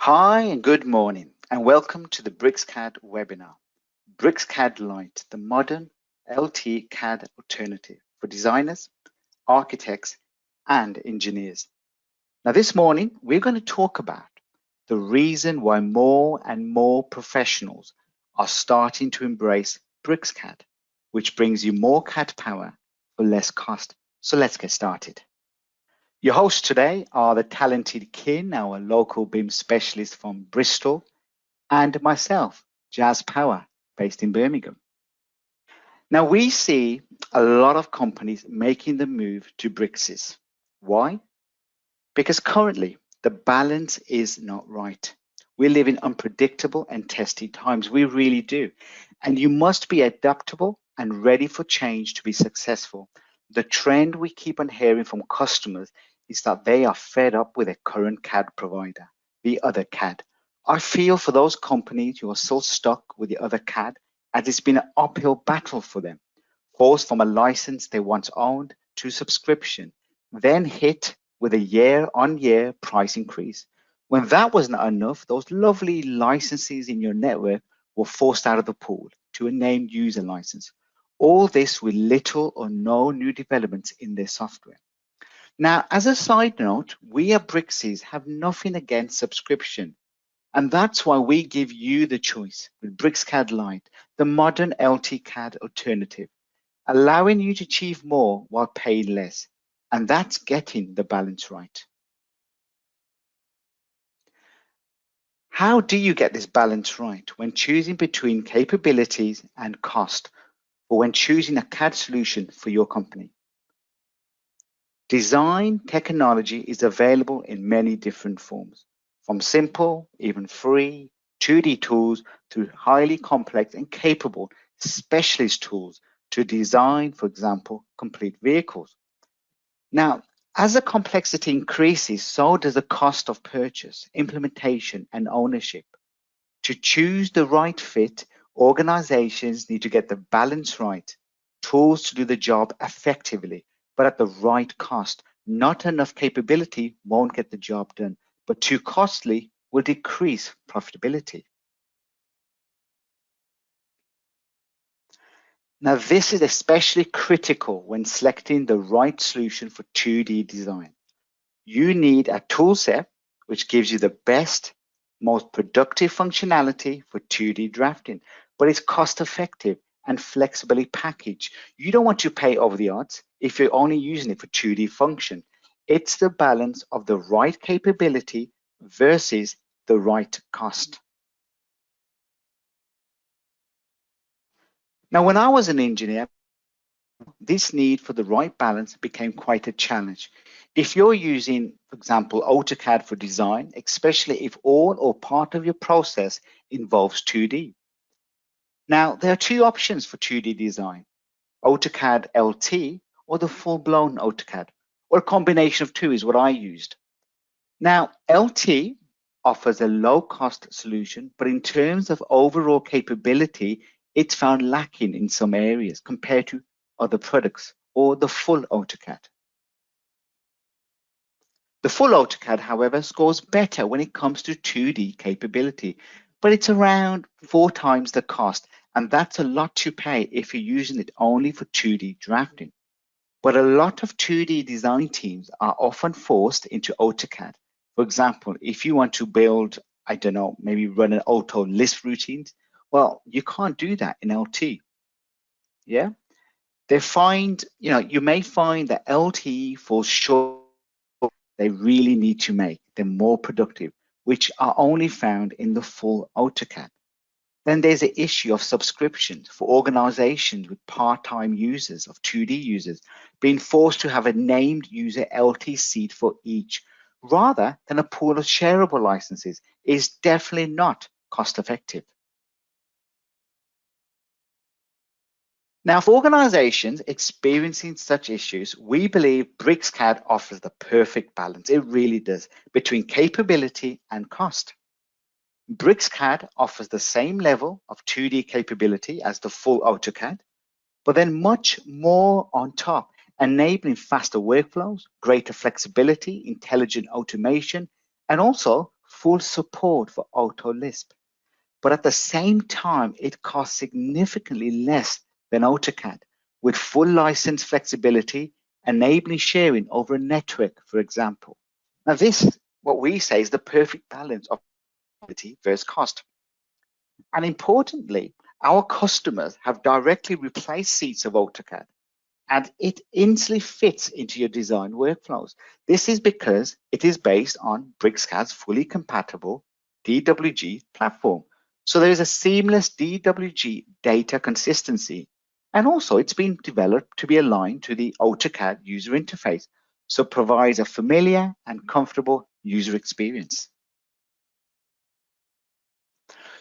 Hi and good morning and welcome to the BricsCAD webinar. BricsCAD Lite, the modern LT CAD alternative for designers, architects and engineers. Now this morning we're going to talk about the reason why more and more professionals are starting to embrace BricsCAD, which brings you more CAD power for less cost. So let's get started. Your hosts today are the talented Kin, our local BIM specialist from Bristol, and myself, Jazz Power, based in Birmingham. Now, we see a lot of companies making the move to Bricsys. Why? Because currently the balance is not right. We live in unpredictable and testy times. We really do. And you must be adaptable and ready for change to be successful. The trend we keep on hearing from customers is that they are fed up with their current CAD provider, the other CAD. I feel for those companies who are still stuck with the other CAD, as it's been an uphill battle for them, forced from a license they once owned to subscription, then hit with a year-on-year price increase. When that was not enough, those lovely licenses in your network were forced out of the pool to a named user license. All this with little or no new developments in their software. Now, as a side note, we at Bricsys have nothing against subscription. And that's why we give you the choice with BricsCAD Lite, the modern LT CAD alternative, allowing you to achieve more while paying less. And that's getting the balance right. How do you get this balance right when choosing between capabilities and cost, or when choosing a CAD solution for your company? Design technology is available in many different forms, from simple, even free, 2D tools to highly complex and capable specialist tools to design, for example, complete vehicles. Now, as the complexity increases, so does the cost of purchase, implementation, and ownership. To choose the right fit, organizations need to get the balance right, tools to do the job effectively, but at the right cost. Not enough capability won't get the job done, but too costly will decrease profitability. Now, this is especially critical when selecting the right solution for 2D design. You need a tool set which gives you the best, most productive functionality for 2D drafting, but it's cost effective and flexibly packaged. You don't want to pay over the odds if you're only using it for 2D function. It's the balance of the right capability versus the right cost. Now, when I was an engineer, this need for the right balance became quite a challenge. If you're using, for example, AutoCAD for design, especially if all or part of your process involves 2D. Now, there are two options for 2D design, AutoCAD LT or the full-blown AutoCAD, or a combination of two is what I used. Now, LT offers a low-cost solution, but in terms of overall capability, it's found lacking in some areas compared to other products or the full AutoCAD. The full AutoCAD, however, scores better when it comes to 2D capability, but it's around 4 times the cost, and that's a lot to pay if you're using it only for 2D drafting. But a lot of 2D design teams are often forced into AutoCAD. For example, if you want to build, I don't know, maybe run an auto list routines, well, you can't do that in LT. Yeah. You may find that LT falls short. They really need to make them more productive, which are only found in the full AutoCAD. Then there's the issue of subscriptions for organizations with part-time users, of 2D users, being forced to have a named user LT seat for each, rather than a pool of shareable licenses, is definitely not cost-effective. Now, for organizations experiencing such issues, we believe BricsCAD offers the perfect balance. It really does, between capability and cost. BricsCAD offers the same level of 2D capability as the full AutoCAD, but then much more on top, enabling faster workflows, greater flexibility, intelligent automation, and also full support for Auto Lisp. But at the same time, it costs significantly less than AutoCAD, with full license flexibility, enabling sharing over a network, for example. Now, this, what we say, is the perfect balance of quality versus cost. And importantly, our customers have directly replaced seats of AutoCAD, and it instantly fits into your design workflows. This is because it is based on BricsCAD's fully compatible DWG platform. So there is a seamless DWG data consistency, and also it's been developed to be aligned to the AutoCAD user interface, so it provides a familiar and comfortable user experience.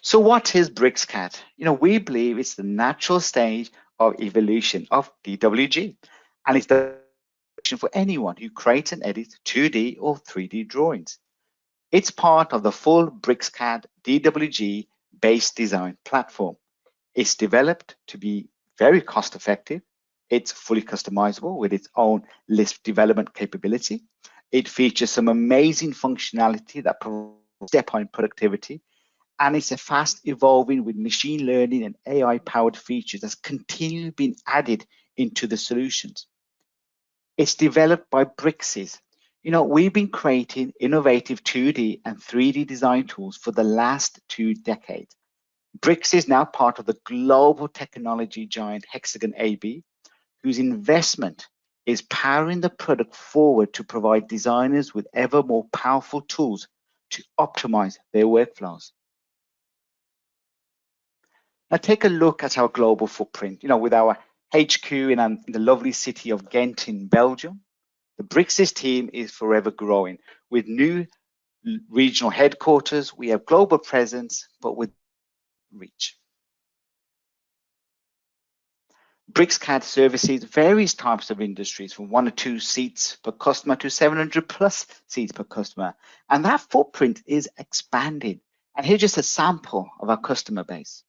So what is BricsCAD? We believe it's the natural stage of evolution of DWG, and it's the for anyone who creates and edits 2D or 3D drawings. It's part of the full BricsCAD DWG based design platform. It's developed to be very cost effective. It's fully customizable with its own Lisp development capability. It features some amazing functionality that provides step-on productivity, and it's a fast evolving with machine learning and AI powered features that's continually been added into the solutions. It's developed by Bricsys. We've been creating innovative 2D and 3D design tools for the last 2 decades. Bricsys is now part of the global technology giant Hexagon AB, whose investment is powering the product forward to provide designers with ever more powerful tools to optimize their workflows. Now take a look at our global footprint, with our HQ in the lovely city of Ghent in Belgium. The Bricsys team is forever growing. With new regional headquarters, we have global presence, but with reach. BricsCAD services various types of industries, from 1 or 2 seats per customer to 700 plus seats per customer. And that footprint is expanding. And here's just a sample of our customer base.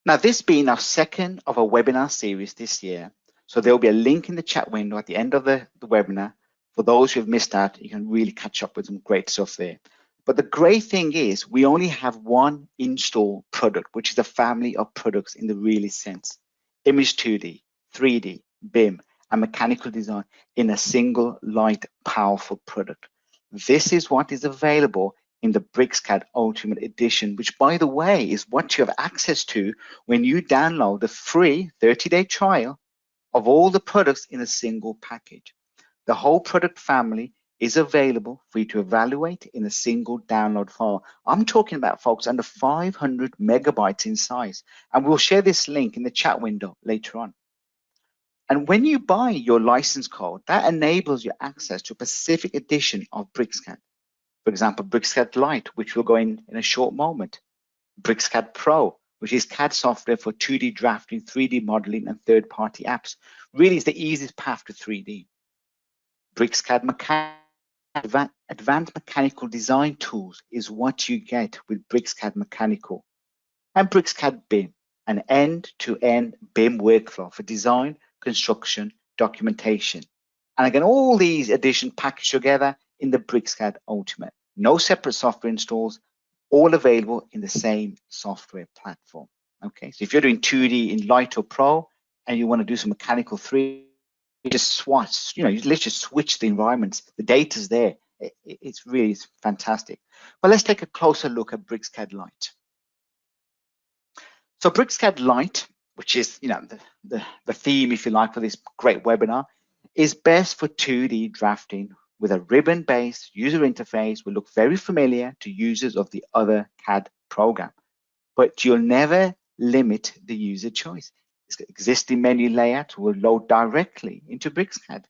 Now, this being our second of a webinar series this year, so there'll be a link in the chat window at the end of the webinar. For those who have missed out, you can really catch up with some great stuff there. But the great thing is we only have one install product, which is a family of products in the really sense. Image 2D, 3D, BIM, and mechanical design in a single light, powerful product. This is what is available in the BricsCAD Ultimate Edition, which, by the way, is what you have access to when you download the free 30-day trial of all the products in a single package. The whole product family is available for you to evaluate in a single download file. I'm talking about, folks, under 500 megabytes in size, and we'll share this link in the chat window later on. And when you buy your license code, that enables you access to a specific edition of BricsCAD. For example, BricsCAD Lite, which we'll go in a short moment. BricsCAD Pro, which is CAD software for 2D drafting, 3D modeling, and third-party apps. Really is the easiest path to 3D. BricsCAD Advanced Mechanical Design Tools is what you get with BricsCAD Mechanical. And BricsCAD BIM, an end-to-end BIM workflow for design, construction, documentation. And again, all these additions packaged together in the BricsCAD Ultimate. No separate software installs, all available in the same software platform. Okay, so if you're doing 2D in Lite or Pro and you want to do some mechanical 3D, you just swatch, you literally switch the environments. The data's there. It's really fantastic. But let's take a closer look at BricsCAD Lite. So BricsCAD Lite, which is the theme, if you like, for this great webinar, is best for 2D drafting with a ribbon-based user interface will look very familiar to users of the other CAD program, but you'll never limit the user choice. Its existing menu layout will load directly into BricsCAD.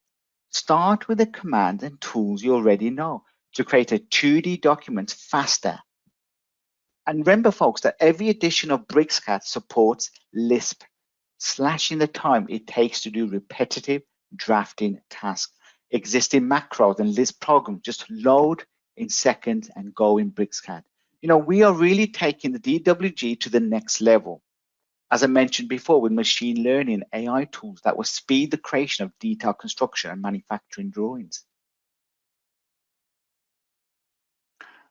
Start with the commands and tools you already know to create a 2D document faster. And remember, folks, that every edition of BricsCAD supports Lisp, slashing the time it takes to do repetitive drafting tasks. Existing macros and Lisp programs just load in seconds and go in BricsCAD. We are really taking the DWG to the next level. as I mentioned before, with machine learning and AI tools that will speed the creation of detailed construction and manufacturing drawings.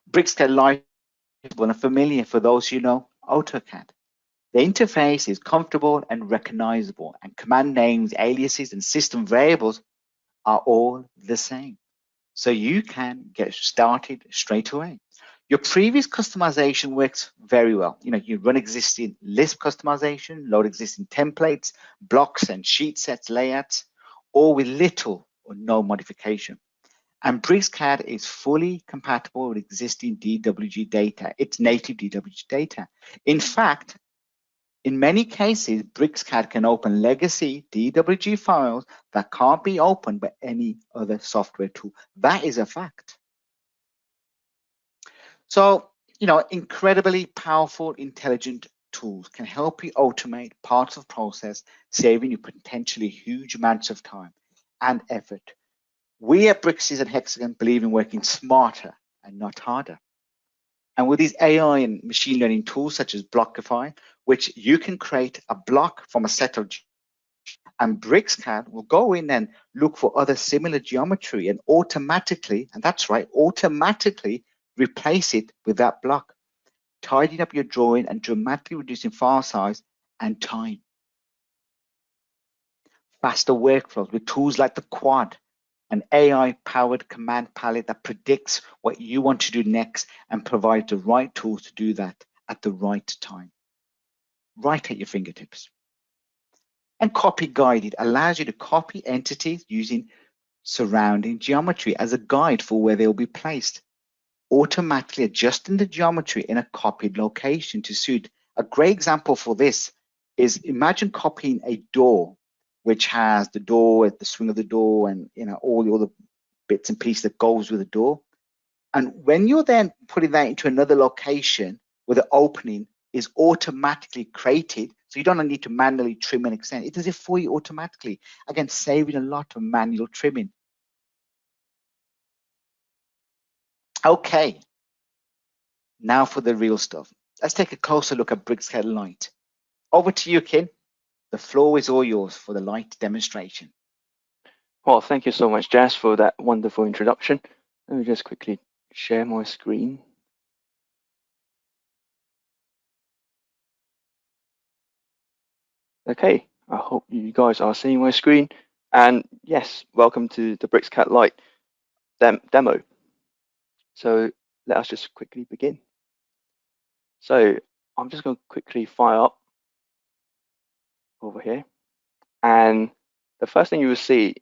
BricsCAD Lite is one familiar for those who know AutoCAD. The interface is comfortable and recognizable, and command names, aliases, and system variables are all the same. So you can get started straight away. Your previous customization works very well. You run existing Lisp customization, load existing templates, blocks and sheet sets layouts, all with little or no modification. And BricsCAD is fully compatible with existing DWG data. It's native DWG data. In fact, in many cases, BricsCAD can open legacy DWG files that can't be opened by any other software tool. That is a fact. So, incredibly powerful, intelligent tools can help you automate parts of process, saving you potentially huge amounts of time and effort. We at Bricsys and Hexagon believe in working smarter and not harder. And with these AI and machine learning tools such as Blockify, which you can create a block from a set of, and BricsCAD will go in and look for other similar geometry and automatically, and that's right, automatically replace it with that block, tidying up your drawing and dramatically reducing file size and time. Faster workflows with tools like the Quad, an AI-powered command palette that predicts what you want to do next and provides the right tools to do that at the right time, right at your fingertips. And Copy Guided allows you to copy entities using surrounding geometry as a guide for where they'll be placed, automatically adjusting the geometry in a copied location to suit. A great example for this is imagine copying a door, which has the door, the swing of the door, and all the other bits and pieces that goes with the door. And when you're then putting that into another location where the opening is automatically created, so you don't need to manually trim and extend, it does it for you automatically. Again, saving a lot of manual trimming. Okay, now for the real stuff. Let's take a closer look at BricsCAD Lite. Over to you, Kin. The floor is all yours for the Lite demonstration. Well, thank you so much, Jazz, for that wonderful introduction. Let me just quickly share my screen. Okay, I hope you guys are seeing my screen. And yes, welcome to the BricsCAD Lite demo. So let us just quickly begin. So I'm just going to quickly fire up over here. And the first thing you will see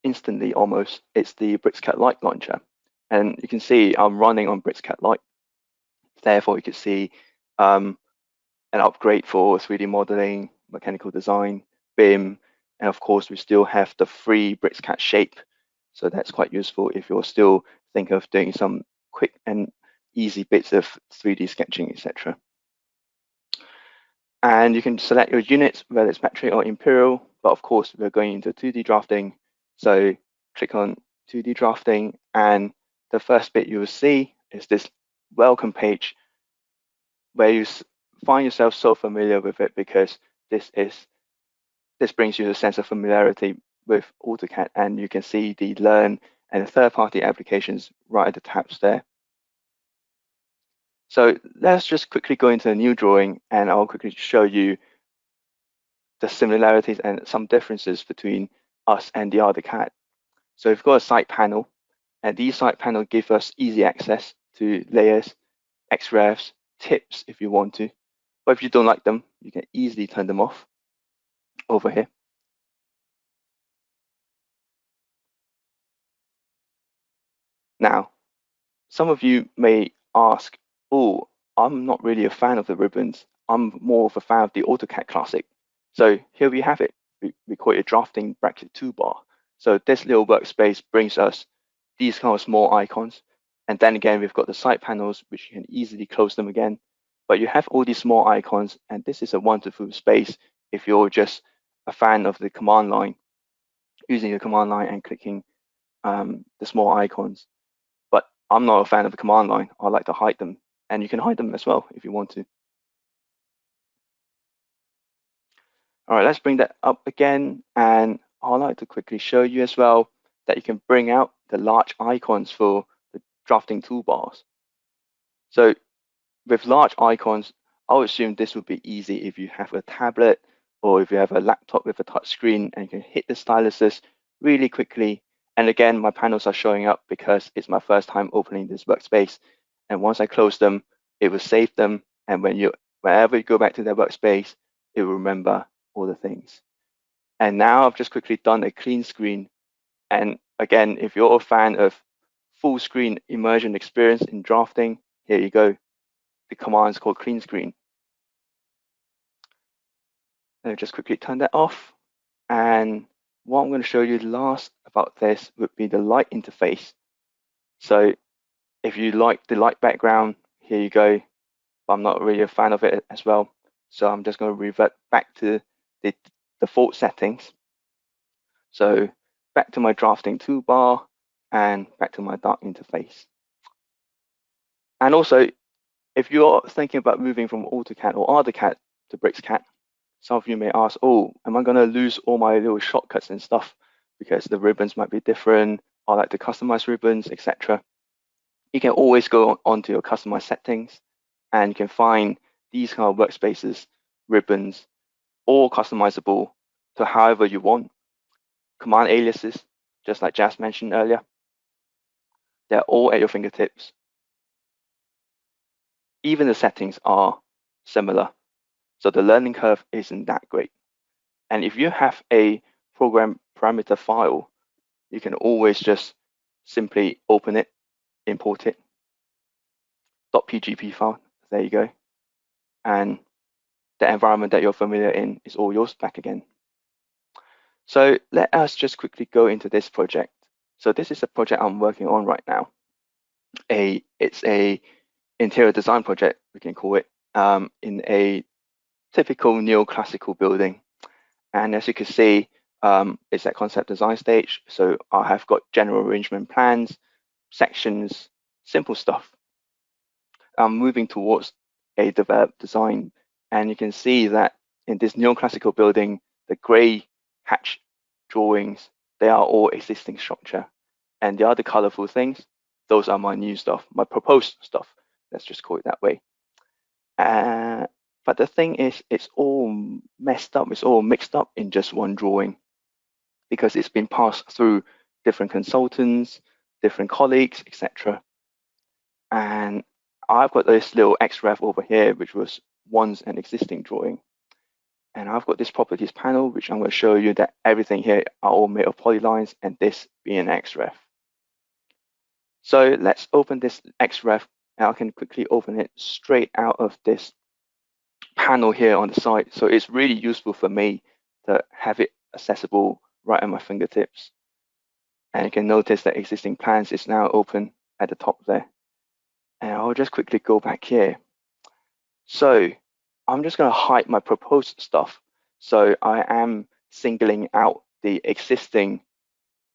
instantly almost, it's the BricsCAD Lite launcher. And you can see I'm running on BricsCAD Lite. Therefore, you can see an upgrade for 3D modeling, mechanical design, BIM, and of course, we still have the free BricsCAD shape. So that's quite useful if you're still thinking of doing some quick and easy bits of 3D sketching, etc. And you can select your units, whether it's metric or imperial, but of course, we're going into 2D drafting. So click on 2D drafting, and the first bit you will see is this welcome page where you find yourself so familiar with it because this brings you a sense of familiarity with AutoCAD, and you can see the learn and third-party applications right at the tabs there. So let's just quickly go into a new drawing, and I'll quickly show you the similarities and some differences between us and the other CAD. So we've got a side panel, and these side panels give us easy access to layers, XREFs, tips if you want to. But if you don't like them, you can easily turn them off over here. Now, some of you may ask, oh, I'm not really a fan of the ribbons. I'm more of a fan of the AutoCAD Classic. So here we have it. We call it a drafting bracket toolbar. So this little workspace brings us these kind of small icons. And then again, we've got the side panels, which you can easily close them again. But you have all these small icons, and this is a wonderful space if you're just a fan of the command line, using the command line and clicking the small icons. But I'm not a fan of the command line. I like to hide them, and you can hide them as well if you want to. All right, let's bring that up again. And I'd like to quickly show you as well that you can bring out the large icons for the drafting toolbars. So with large icons, I would assume this would be easy if you have a tablet or if you have a laptop with a touch screen and you can hit the styluses really quickly. And again, my panels are showing up because it's my first time opening this workspace. And once I close them, it will save them. And whenever you go back to that workspace, it will remember all the things. And now I've just quickly done a clean screen. And again, if you're a fan of full screen immersion experience in drafting, here you go. The command is called clean screen. Let me just quickly turn that off. And what I'm going to show you last about this would be the light interface. So if you like the light background, here you go. But I'm not really a fan of it as well. So I'm just going to revert back to the default settings. So back to my drafting toolbar and back to my dark interface. And also, if you're thinking about moving from AutoCAD or AutoCAD to BricsCAD, some of you may ask, oh, am I going to lose all my little shortcuts and stuff because the ribbons might be different, I like to customize ribbons, etc. You can always go onto your customized settings and you can find these kind of workspaces, ribbons, all customizable to however you want. Command aliases, just like Jazz mentioned earlier, they're all at your fingertips. Even the settings are similar, so the learning curve isn't that great. And if you have a program parameter file, you can always just simply open it, import it, .pgp file, there you go. And the environment that you're familiar in is all yours back again. So let us just quickly go into this project. So this is a project I'm working on right now. It's a interior design project, we can call it, in a typical neoclassical building. And as you can see, it's at concept design stage. So I have got general arrangement plans, sections, simple stuff. I'm moving towards a developed design. And you can see that in this neoclassical building, the gray hatch drawings, they are all existing structure. And the other colorful things, those are my new stuff, my proposed stuff. Let's just call it that way. But the thing is, it's all messed up, it's all mixed up in just one drawing because it's been passed through different consultants, different colleagues, etc. And I've got this little XREF over here, which was once an existing drawing. And I've got this properties panel, which I'm going to show you that everything here are all made of polylines and this being XREF. So let's open this XREF and I can quickly open it straight out of this panel here on the side. So it's really useful for me to have it accessible right at my fingertips. And you can notice that existing plans is now open at the top there. And I'll just quickly go back here. So I'm just going to hide my proposed stuff. So I am singling out the existing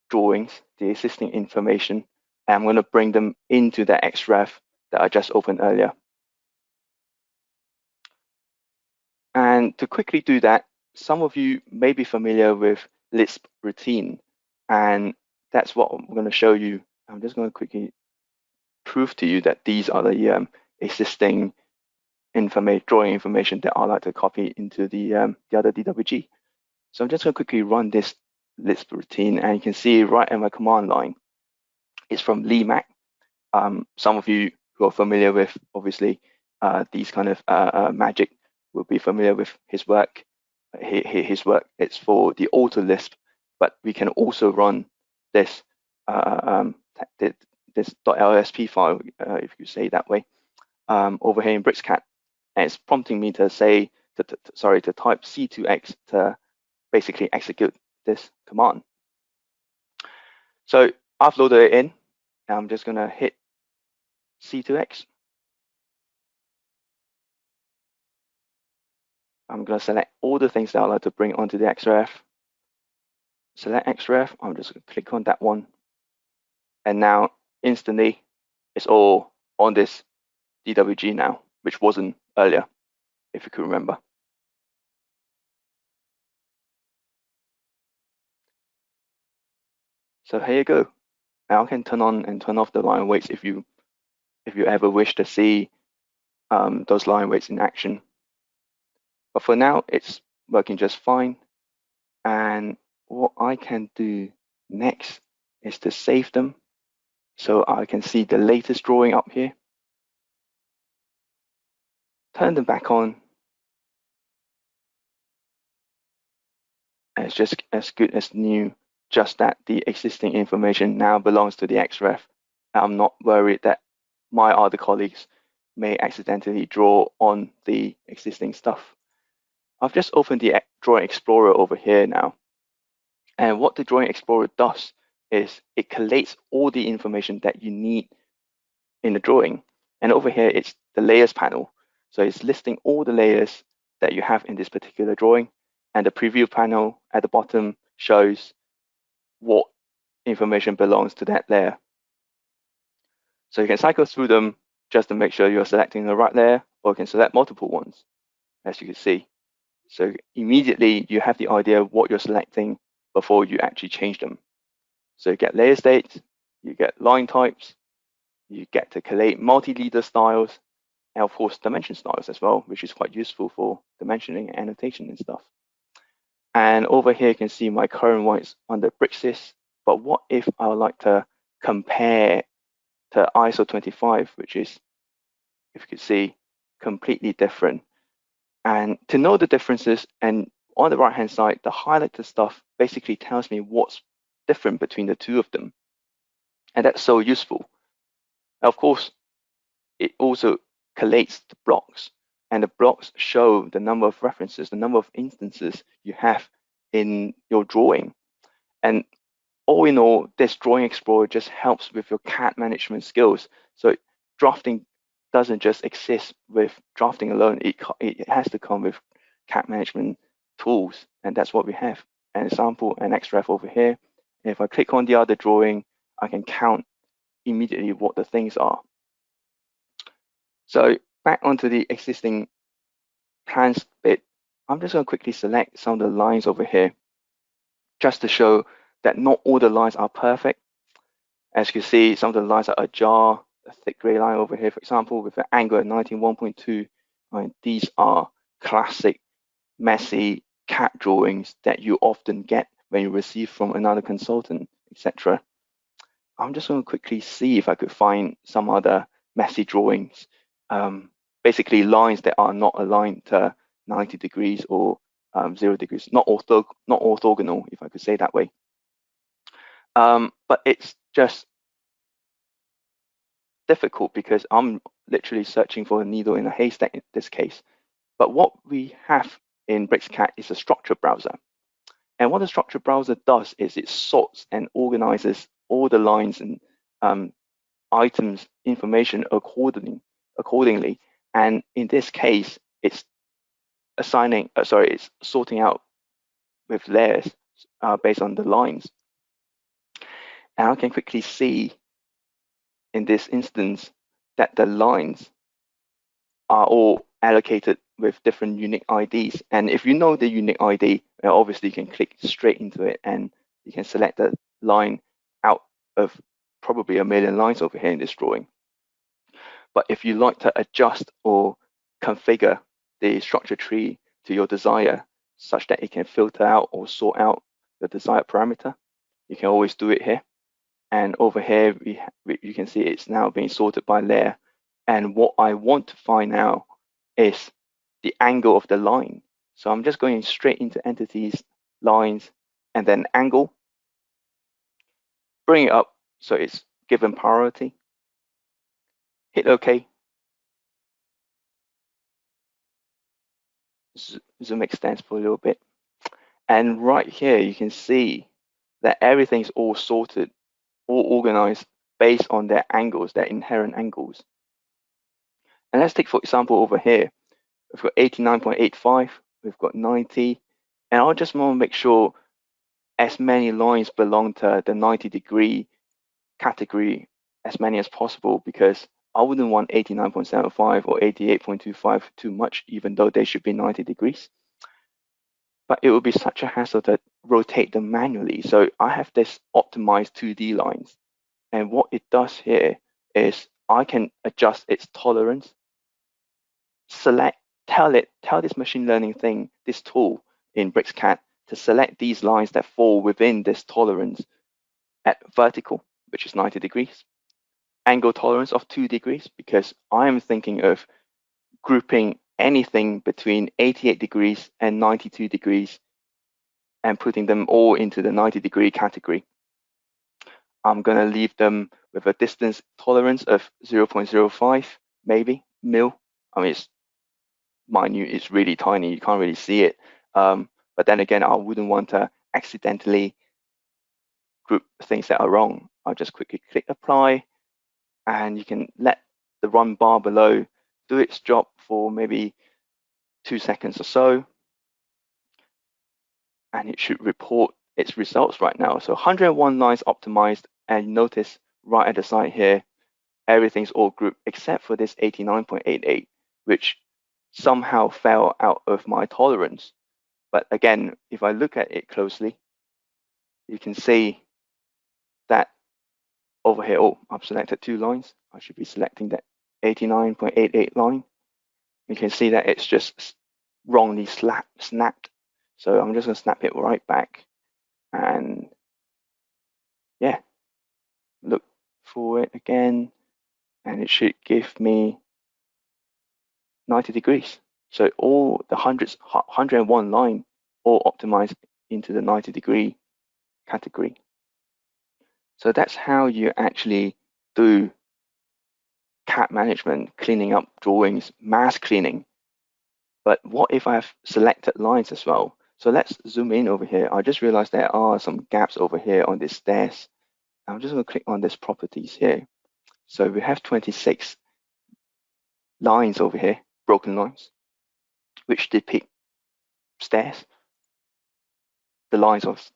drawings, the existing information, and I'm going to bring them into the XREF that I just opened earlier. And to quickly do that, some of you may be familiar with Lisp routine, and that's what I'm going to show you. I'm just going to quickly prove to you that these are the existing drawing information that I like to copy into the other DWG. So I'm just going to quickly run this Lisp routine, and you can see right in my command line, it's from Lee Mack. Some of you who are familiar with, obviously, these kind of magic will be familiar with his work. His work, it's for the auto Lisp, but we can also run this this .lsp file, if you say that way, over here in BricsCAD, and it's prompting me to say, to type C2X to basically execute this command. So I've loaded it in, and I'm just going to hit C2X. I'm going to select all the things that I like to bring onto the XREF. Select XREF, I'm just going to click on that one. And now instantly, it's all on this DWG now, which wasn't earlier, if you could remember. So here you go. Now I can turn on and turn off the line weights if you ever wish to see those line weights in action. But for now, it's working just fine. And what I can do next is to save them so I can see the latest drawing up here. Turn them back on. And it's just as good as new, just that the existing information now belongs to the XREF. I'm not worried that my other colleagues may accidentally draw on the existing stuff. I've just opened the Drawing Explorer over here now. And what the Drawing Explorer does is it collates all the information that you need in the drawing. And over here, it's the layers panel. So it's listing all the layers that you have in this particular drawing. And the preview panel at the bottom shows what information belongs to that layer. So you can cycle through them just to make sure you're selecting the right layer, or you can select multiple ones, as you can see. So immediately you have the idea of what you're selecting before you actually change them. So you get layer states, you get line types, you get to collate multi-leader styles, and of course dimension styles as well, which is quite useful for dimensioning and annotation and stuff. And over here you can see my current ones under BricsCAD. But what if I would like to compare to ISO 25, which is, if you could see, completely different. And to know the differences, and on the right hand side, the highlighted stuff basically tells me what's different between the two of them. And that's so useful. Of course, it also collates the blocks, and the blocks show the number of references, the number of instances you have in your drawing. And all in all, this Drawing Explorer just helps with your CAD management skills. So drafting doesn't just exist with drafting alone. It has to come with CAD management tools, and that's what we have. An example, an XREF over here. And if I click on the other drawing, I can count immediately what the things are. So back onto the existing plans bit, I'm just going to quickly select some of the lines over here, just to show that not all the lines are perfect. As you can see, some of the lines are ajar, a thick gray line over here, for example, with an angle at 91.2. These are classic, messy CAD drawings that you often get when you receive from another consultant, etc. I'm just going to quickly see if I could find some other messy drawings, basically lines that are not aligned to 90 degrees or 0 degrees, not orthogonal, if I could say that way. But it's just difficult because I'm literally searching for a needle in a haystack in this case. But what we have in BricsCAD is a structure browser. And what the structure browser does is it sorts and organizes all the lines and items, information accordingly. And in this case, it's it's sorting out with layers based on the lines. And I can quickly see in this instance that the lines are all allocated with different unique IDs. And if you know the unique ID, obviously you can click straight into it and you can select the line out of probably a million lines over here in this drawing. But if you like to adjust or configure the structure tree to your desire, such that it can filter out or sort out the desired parameter, you can always do it here. And over here, you can see it's now being sorted by layer. And what I want to find now is the angle of the line. So I'm just going straight into entities, lines, and then angle. Bring it up so it's given priority. Hit OK. Zoom extends for a little bit. And right here, you can see that everything's all sorted, all organized based on their angles, their inherent angles. And let's take, for example, over here, we've got 89.85, we've got 90, and I just want to make sure as many lines belong to the 90-degree category, as many as possible, because I wouldn't want 89.75 or 88.25 too much, even though they should be 90 degrees. but it would be such a hassle to rotate them manually. So I have this optimized 2D lines. And what it does here is I can adjust its tolerance, tell this machine learning thing, this tool in BricsCAD to select these lines that fall within this tolerance at vertical, which is 90 degrees, angle tolerance of 2 degrees, because I'm thinking of grouping anything between 88 degrees and 92 degrees and putting them all into the 90-degree category. I'm going to leave them with a distance tolerance of 0.05, maybe, mil. I mean, it's minute, it's really tiny, you can't really see it. But then again, I wouldn't want to accidentally group things that are wrong. I'll just quickly click apply, and you can let the run bar below do its job for maybe 2 seconds or so, and it should report its results right now. So 101 lines optimized, and notice right at the side here, everything's all grouped except for this 89.88, which somehow fell out of my tolerance. But again, if I look at it closely, you can see that over here, oh, I've selected 2 lines. I should be selecting that 89.88 line. You can see that it's just wrongly snapped. So I'm just going to snap it right back. And yeah, look for it again. And it should give me 90 degrees. So all the 101 line all optimized into the 90-degree category. So that's how you actually do CAD management, cleaning up drawings, mass cleaning. But what if I have selected lines as well? So let's zoom in over here. I just realized there are some gaps over here on this stairs. I'm just going to click on this properties here. So we have 26 lines over here, broken lines, which depict stairs, the lines of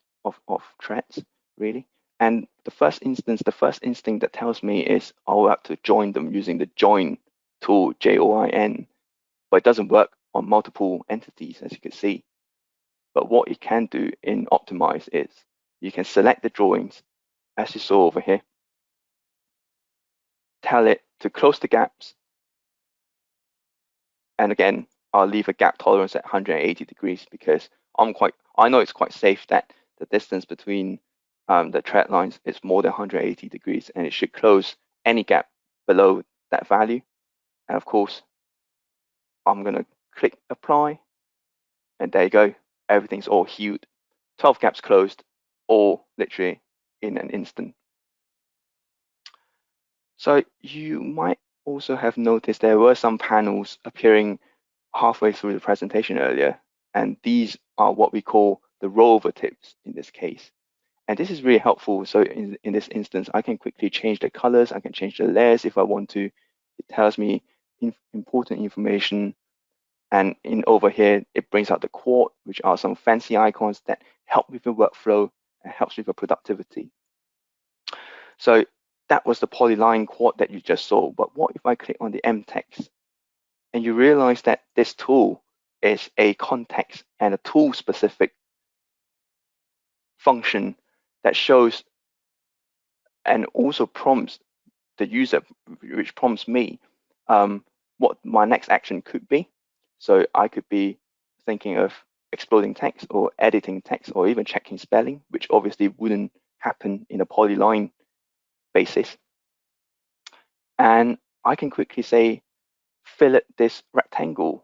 threads, really. And the first instinct that tells me is I'll have to join them using the join tool, Join, but it doesn't work on multiple entities, as you can see. But what you can do in Optimize is you can select the drawings, as you saw over here, tell it to close the gaps, and again, I'll leave a gap tolerance at 180 degrees because I know it's quite safe that the distance between the thread lines is more than 180 degrees, and it should close any gap below that value. And of course, I'm going to click apply, and there you go. Everything's all hued. 12 gaps closed, all literally in an instant. So you might also have noticed there were some panels appearing halfway through the presentation earlier, and these are what we call the rollover tips in this case. And this is really helpful. So in this instance, I can quickly change the colors. I can change the layers if I want to. It tells me important information. And over here, it brings out the quad, which are some fancy icons that help with the workflow and helps with the productivity. So that was the polyline quad that you just saw. But what if I click on the M text? And you realize that this tool is a context and a tool-specific function that shows and also prompts the user, which prompts me what my next action could be. So I could be thinking of exploding text or editing text or even checking spelling, which obviously wouldn't happen in a polyline basis. And I can quickly say, fillet this rectangle,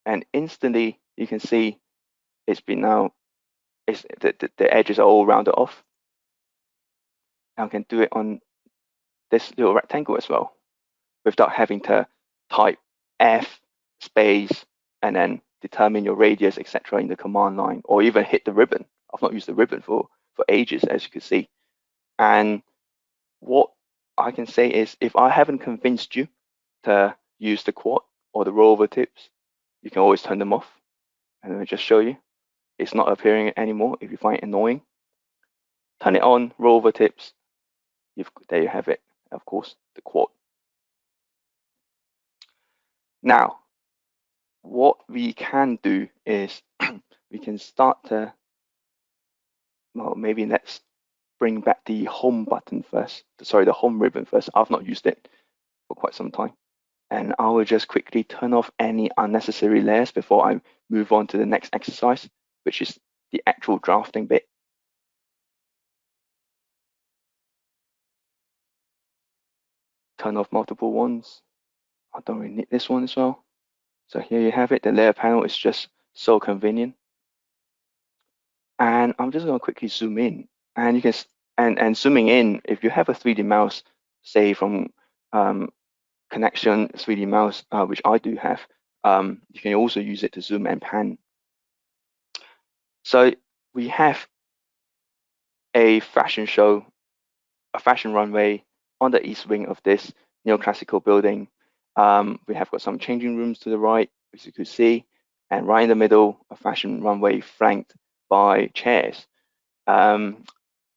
and instantly you can see it's been now, the edges are all rounded off. I can do it on this little rectangle as well without having to type F space and then determine your radius, etc. in the command line, or even hit the ribbon. I've not used the ribbon for ages, as you can see. And what I can say is, if I haven't convinced you to use the quad or the rollover tips, you can always turn them off. And let me just show you. It's not appearing anymore if you find it annoying. Turn it on, rollover tips. There you have it. Of course, the quad. Now, what we can do is we can start to, well, maybe let's bring back the home button first. Sorry, the home ribbon first. I've not used it for quite some time. And I will just quickly turn off any unnecessary layers before I move on to the next exercise, which is the actual drafting bit. Turn off multiple ones. I don't really need this one as well. So here you have it. The layer panel is just so convenient. And I'm just going to quickly zoom in. And you can, and zooming in, if you have a 3D mouse, say from Connection 3D mouse, which I do have, you can also use it to zoom and pan. So we have a fashion show, a fashion runway on the east wing of this neoclassical building. We have got some changing rooms to the right, as you could see, and right in the middle, a fashion runway flanked by chairs.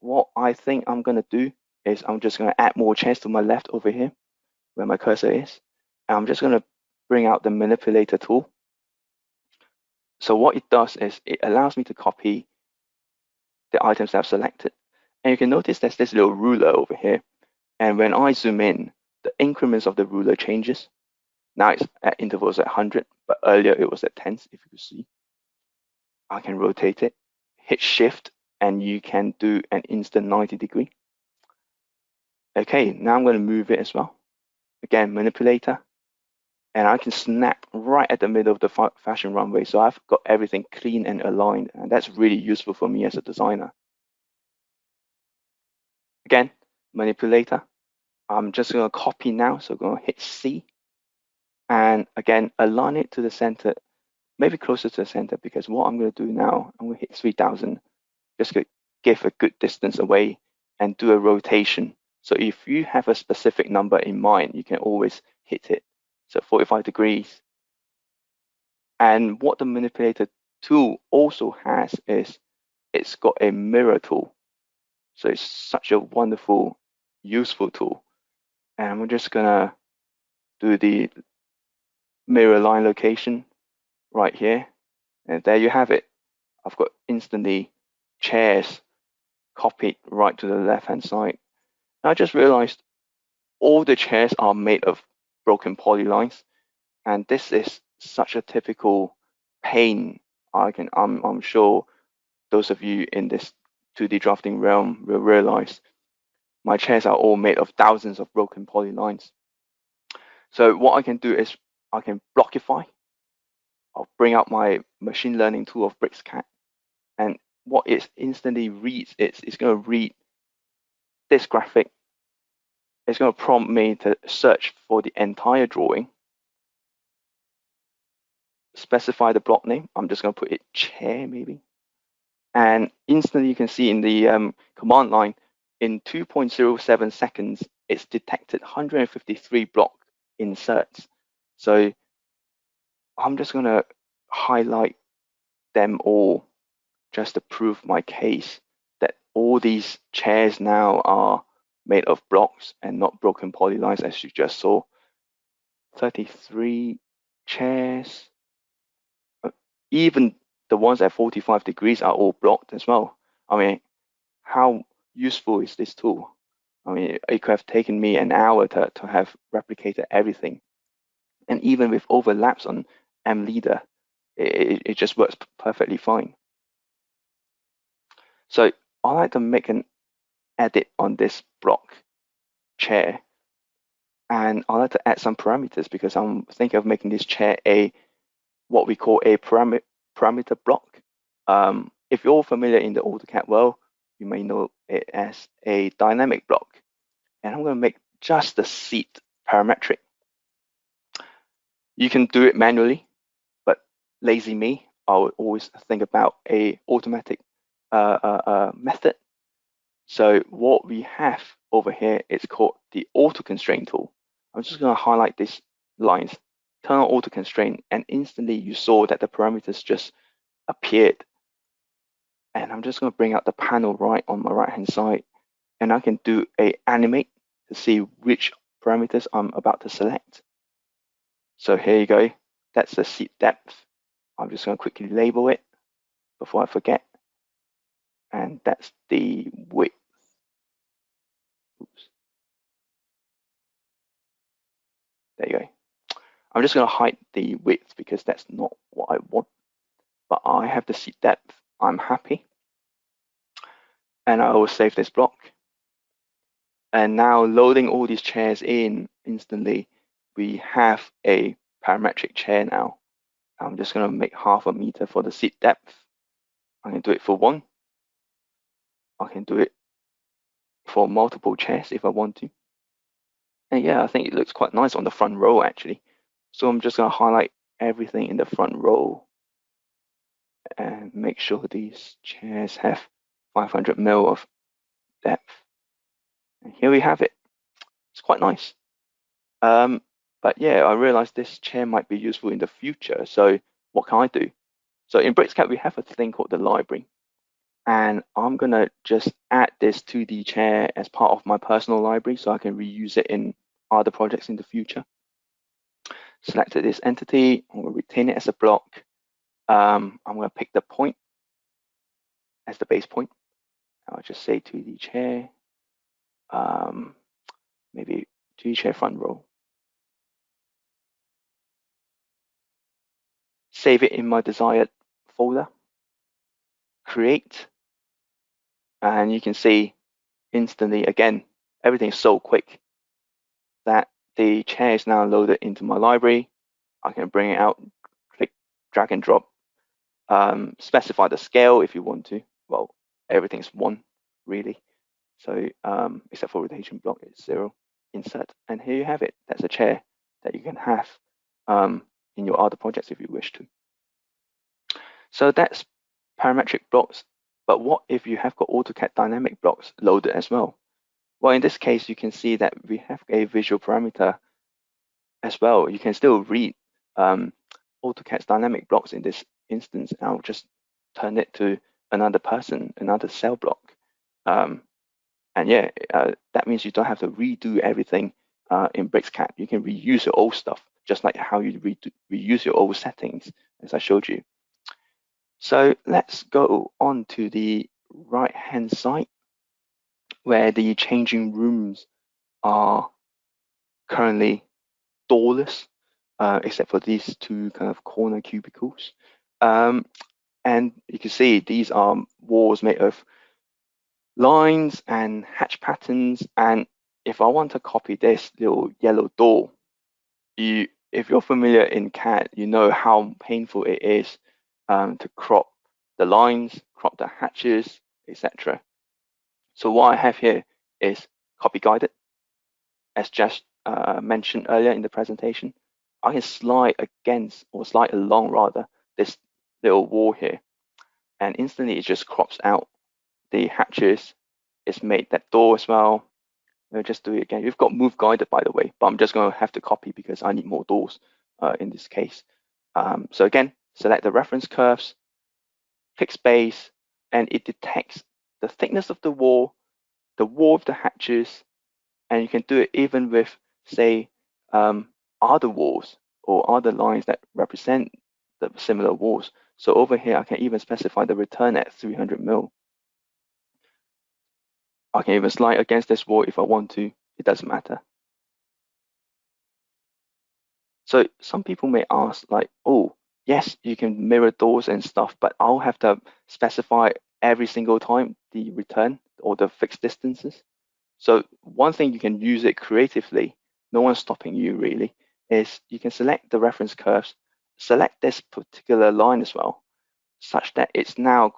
What I think I'm going to do is I'm just going to add more chairs to my left over here, where my cursor is. And I'm just going to bring out the manipulator tool. So what it does is it allows me to copy the items that I've selected. And you can notice there's this little ruler over here. And when I zoom in, the increments of the ruler changes. Now it's at intervals at 100, but earlier it was at 10s, if you could see. I can rotate it, hit shift, and you can do an instant 90-degree. Okay, now I'm going to move it as well. Again, manipulator. And I can snap right at the middle of the fashion runway. So I've got everything clean and aligned. And that's really useful for me as a designer. Again, manipulator. I'm just going to copy now. So I'm going to hit C. And again, align it to the center, maybe closer to the center, because what I'm going to do now, I'm going to hit 3000, just to give a good distance away and do a rotation. So if you have a specific number in mind, you can always hit it. So 45 degrees. And what the manipulator tool also has is it's got a mirror tool. So it's such a wonderful, useful tool. And we're just gonna do the mirror line location right here. And there you have it. I've got instantly chairs copied right to the left-hand side. And I just realized all the chairs are made of broken polylines. And this is such a typical pain. I'm sure those of you in this 2D drafting realm will realize my chairs are all made of thousands of broken polylines. So what I can do is I can blockify. I'll bring out my machine learning tool of BricsCAD, and what it instantly reads is it's going to read this graphic. It's going to prompt me to search for the entire drawing, specify the block name. I'm just going to put it chair maybe. And instantly you can see in the command line, in 2.07 seconds, it's detected 153 block inserts. So I'm just going to highlight them all just to prove my case that all these chairs now are made of blocks and not broken polylines, as you just saw. 33 chairs. Even the ones at 45 degrees are all blocked as well. I mean, how useful is this tool? I mean, it could have taken me an hour to have replicated everything. And even with overlaps on mLeader, it just works perfectly fine. So I like to make an edit on this block chair. And I like to add some parameters because I'm thinking of making this chair what we call a parameter block. If you're familiar in the AutoCAD world, you may know it as a dynamic block. And I'm going to make just the seat parametric. You can do it manually, but lazy me, I would always think about a automatic method. So what we have over here is called the auto constraint tool. I'm just going to highlight these lines, turn on auto constraint, and instantly you saw that the parameters just appeared. And I'm just going to bring out the panel right on my right hand side, and I can do a animate to see which parameters I'm about to select. So here you go. That's the seat depth. I'm just going to quickly label it. before I forget. And that's the width. Oops. There you go. I'm just going to hide the width because that's not what I want. But I have the seat depth. I'm happy. And I will save this block. And now loading all these chairs in instantly, we have a parametric chair now. I'm just going to make 0.5 meter for the seat depth. I can do it for one. I can do it for multiple chairs if I want to. And yeah, I think it looks quite nice on the front row actually. So I'm just going to highlight everything in the front row and make sure these chairs have 500 mil of depth. And here we have it. It's quite nice. But yeah, I realized this chair might be useful in the future. So what can I do? So in BricsCAD, we have a thing called the library. And I'm going to just add this 2D chair as part of my personal library so I can reuse it in other projects in the future. Selected this entity. I'm going to retain it as a block. I'm going to pick the point as the base point. I'll just say 2D chair. Maybe 2D chair front row. Save it in my desired folder. Create. And you can see instantly, again, everything is so quick that the chair is now loaded into my library. I can bring it out, click, drag and drop, specify the scale if you want to. Well, everything's 1, really. So except for rotation block, it's 0. Insert, and here you have it. That's a chair that you can have in your other projects if you wish to. So that's parametric blocks. But what if you have got AutoCAD dynamic blocks loaded as well? Well, in this case, you can see that we have a visual parameter as well. You can still read AutoCAD's dynamic blocks in this instance. I'll just turn it to another person, another cell block. And yeah, that means you don't have to redo everything in BricsCAD. You can reuse your old stuff, just like how you reuse your old settings, as I showed you. So let's go on to the right-hand side, where the changing rooms are currently doorless, except for these 2 kind of corner cubicles. And you can see these are walls made of lines and hatch patterns. And if I want to copy this little yellow door, if you're familiar in CAD, you know how painful it is to crop the lines, crop the hatches, etc. So what I have here is copy guided, as just mentioned earlier in the presentation. I can slide against, or slide along rather, this little wall here, and instantly it just crops out the hatches. It's made that door as well. Let me just do it again. We've got move guided, by the way, but I'm just going to have to copy because I need more doors in this case. So again, select the reference curves, click space, and it detects the thickness of the wall of the hatches, and you can do it even with, say, other walls or other lines that represent the similar walls. So over here, I can even specify the return at 300 mil. I can even slide against this wall if I want to. It doesn't matter. So some people may ask, like, oh, yes, you can mirror doors and stuff, but I'll have to specify every single time the return or the fixed distances. So one thing you can use it creatively, no one's stopping you really, is you can select the reference curves, select this particular line as well, such that it's now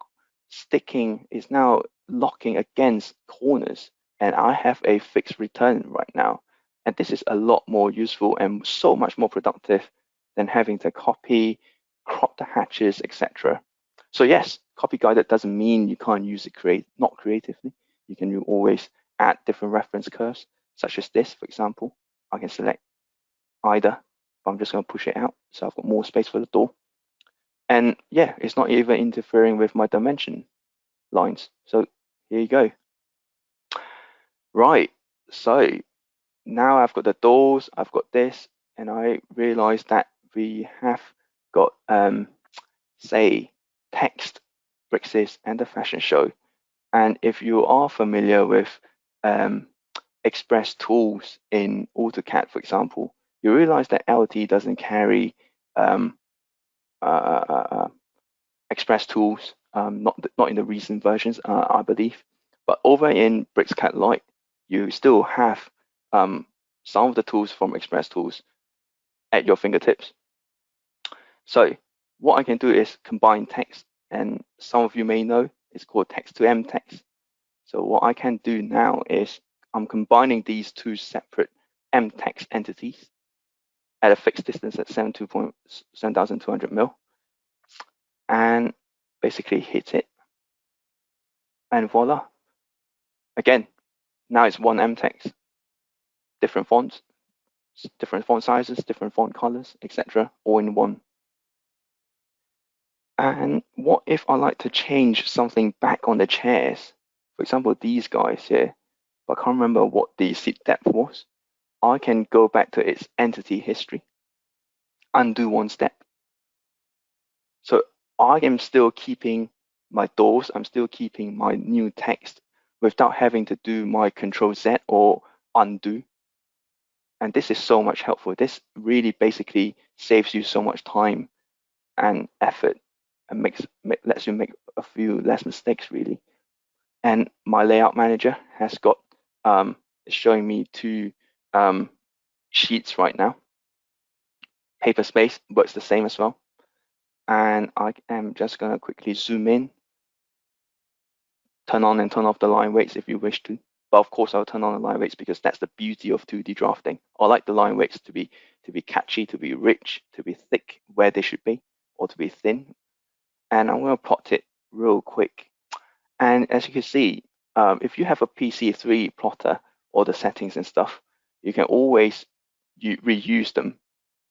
sticking, it's now locking against corners, and I have a fixed return right now. And this is a lot more useful and so much more productive than having to copy, crop the hatches, etc. So yes, copy guided doesn't mean you can't use it not creatively. You can always add different reference curves, such as this, for example. I can select either, but I'm just going to push it out so I've got more space for the door. And yeah, it's not even interfering with my dimension lines. So here you go. Right, so now I've got the doors, I've got this, and I realized that we have got, say, text Brixis and the fashion show. And if you are familiar with Express tools in AutoCAD, for example, you realize that LT doesn't carry Express tools, not in the recent versions, I believe. But over in BricsCAD Lite, you still have some of the tools from Express tools at your fingertips. So what I can do is combine text, and some of you may know it's called text to M text. So what I can do now is I'm combining these two separate M text entities at a fixed distance at 7,200 mil, and basically hit it, and voila. Again, now it's one M text, different fonts, different font sizes, different font colors, etc., all in one. And what if I like to change something back on the chairs? For example, these guys here, but I can't remember what the seat depth was. I can go back to its entity history, undo one step. So I am still keeping my doors, I'm still keeping my new text without having to do my Control Z or undo. And this is so much helpful. This really basically saves you so much time and effort, and lets you make a few less mistakes really. And my layout manager has got is showing me two sheets right now. Paper space works the same as well. And I am just going to quickly zoom in, turn on and turn off the line weights if you wish to. But of course, I'll turn on the line weights because that's the beauty of 2D drafting. I like the line weights to be catchy, to be rich, to be thick where they should be, or to be thin. And I'm going to plot it real quick. And as you can see, if you have a PC3 plotter or the settings and stuff, you can always reuse them.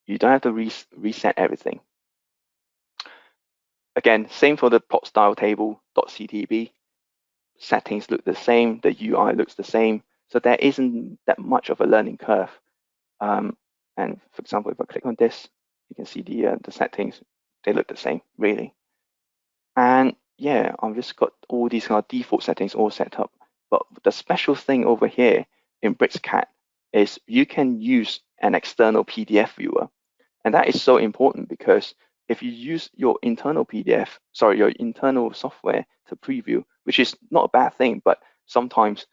You don't have to reset everything. Again, same for the plot style table .ctb. Settings look the same, the UI looks the same, so there isn't that much of a learning curve. And for example, if I click on this, you can see the settings, they look the same, really. And yeah, I've just got all these kind of default settings all set up. But the special thing over here in BricsCAD is you can use an external PDF viewer. And that is so important because if you use your internal your internal software to preview, which is not a bad thing, but sometimes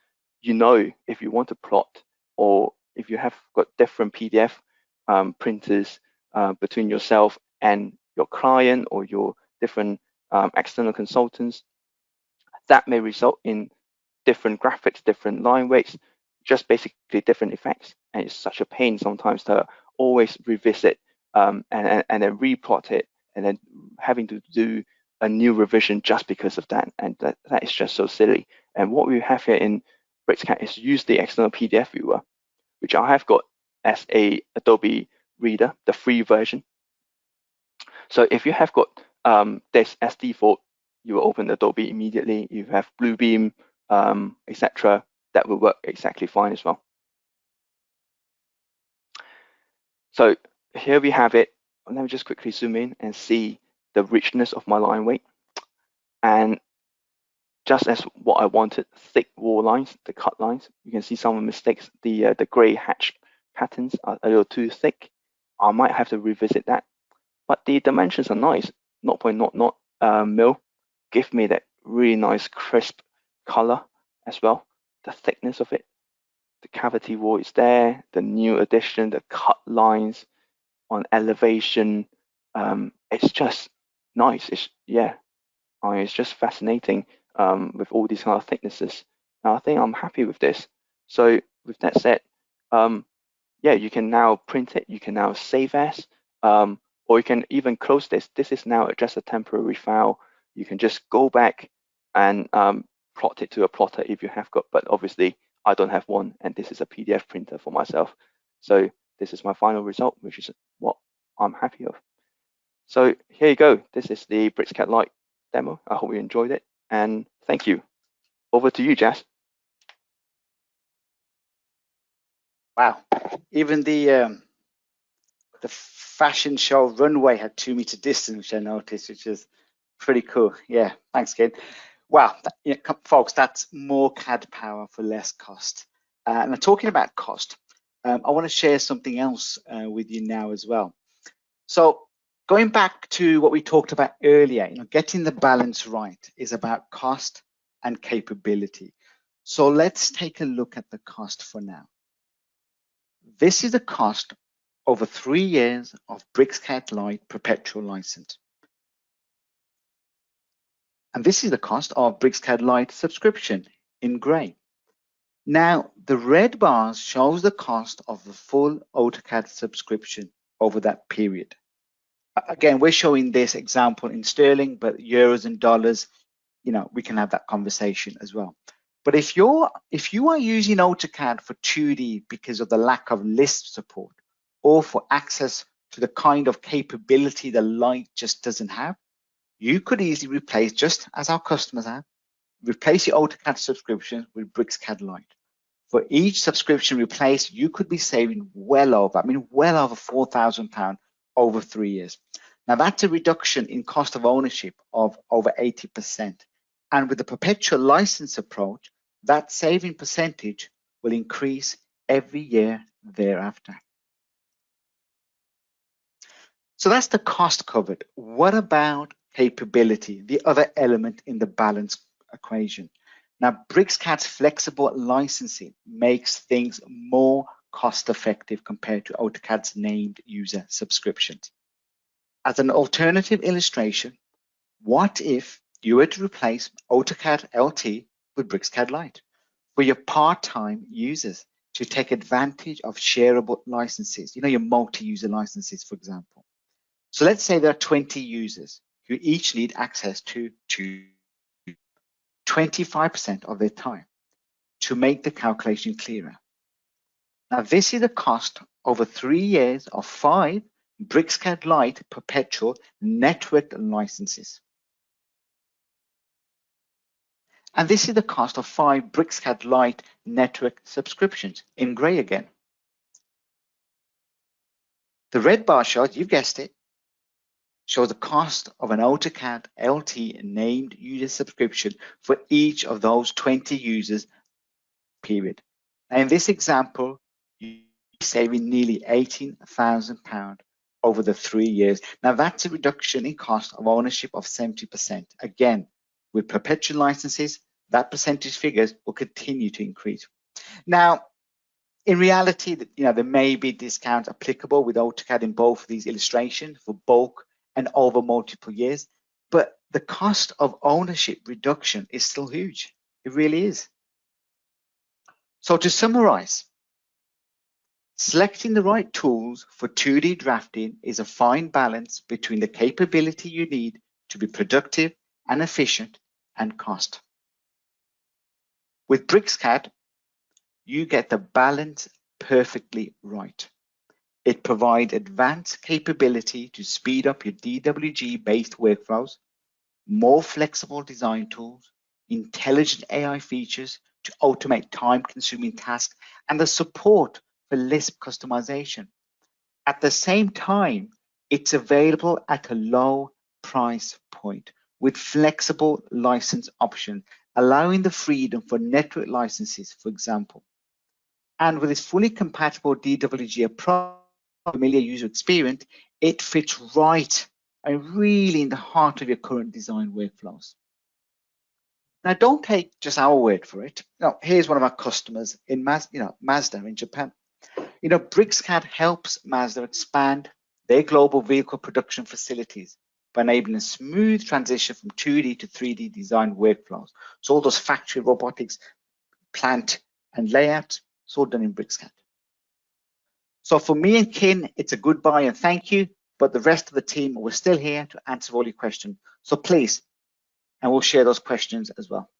if you want to plot, or if you have got different PDF printers between yourself and your client or your different external consultants, that may result in different graphics, different line weights, just basically different effects. And it's such a pain sometimes to always revisit and then replot it, and then having to do a new revision just because of that. And that is just so silly. And what we have here in BricsCAD is use the external PDF viewer, which I have got as a Adobe Reader, the free version. So if you have got this as default, you will open Adobe immediately. You have Bluebeam, etc. That will work exactly fine as well. So here we have it. Let me just quickly zoom in and see the richness of my line weight. And just as what I wanted, thick wall lines, the cut lines. You can see some of the mistakes. The gray hatch patterns are a little too thick. I might have to revisit that. But the dimensions are nice. 0.00 mil. Give me that really nice crisp color as well. The thickness of it. The cavity wall is there. The new addition, the cut lines on elevation. It's just nice. It's just fascinating with all these kind of thicknesses. And I think I'm happy with this. So with that said, yeah, you can now print it. You can now save as, or you can even close this. This is now just a temporary file. You can just go back and plot it to a plotter if you have got, but obviously I don't have one, and this is a PDF printer for myself. So this is my final result, which is what I'm happy of. So here you go. This is the BricsCAD Lite demo. I hope you enjoyed it, and thank you. Over to you, Jazz. Wow, even the fashion show runway had 2 meter distance, which I noticed, which is Pretty cool. Yeah, thanks, Ken. Wow, folks, that's more CAD power for less cost. And talking about cost, I want to share something else with you now as well. So going back to what we talked about earlier, getting the balance right is about cost and capability. So let's take a look at the cost for now. This is the cost over 3 years of BricsCAD Lite perpetual license. And this is the cost of BricsCAD Lite subscription in gray. Now, the red bars shows the cost of the full AutoCAD subscription over that period. Again, we're showing this example in sterling, but euros and dollars, we can have that conversation as well. But if you are using AutoCAD for 2D because of the lack of Lisp support, or for access to the kind of capability the Lite just doesn't have, you could easily replace, just as our customers have, replace your AutoCAD subscription with BricsCAD Lite. For each subscription replaced, you could be saving well over £4,000 over 3 years. Now that's a reduction in cost of ownership of over 80%. And with the perpetual license approach, that saving percentage will increase every year thereafter. So that's the cost covered. What about capability, the other element in the balance equation? Now, BricsCAD's flexible licensing makes things more cost effective compared to AutoCAD's named user subscriptions. As an alternative illustration, what if you were to replace AutoCAD LT with BricsCAD Lite for your part-time users to take advantage of shareable licenses, your multi-user licenses, for example. So let's say there are 20 users who each need access to 25% of their time. To make the calculation clearer. Now, this is the cost over 3 years of 5 BricsCAD Lite perpetual network licenses. And this is the cost of 5 BricsCAD Lite network subscriptions in gray again. The red bar chart, you've guessed it, shows the cost of an AutoCAD LT named user subscription for each of those 20 users period. Now, in this example, you're saving nearly £18,000 over the 3 years. Now, that's a reduction in cost of ownership of 70%. Again, with perpetual licenses, that percentage figures will continue to increase. Now, in reality, there may be discounts applicable with AutoCAD in both of these illustrations for bulk and over multiple years, but the cost of ownership reduction is still huge. It really is. So to summarize, selecting the right tools for 2D drafting is a fine balance between the capability you need to be productive and efficient and cost. With BricsCAD, you get the balance perfectly right. It provides advanced capability to speed up your DWG-based workflows, more flexible design tools, intelligent AI features to automate time-consuming tasks, and the support for Lisp customization. At the same time, it's available at a low price point with flexible license options, allowing the freedom for network licenses, for example. And with its fully compatible DWG approach, familiar user experience, it fits right and really in the heart of your current design workflows. Now, don't take just our word for it. Now, here's one of our customers in Mazda in Japan. BricsCAD helps Mazda expand their global vehicle production facilities by enabling a smooth transition from 2D to 3D design workflows. So all those factory robotics, plant and layout, it's all done in BricsCAD. So for me and Kin, it's a goodbye and thank you, but the rest of the team, we're still here to answer all your questions. So please, and we'll share those questions as well.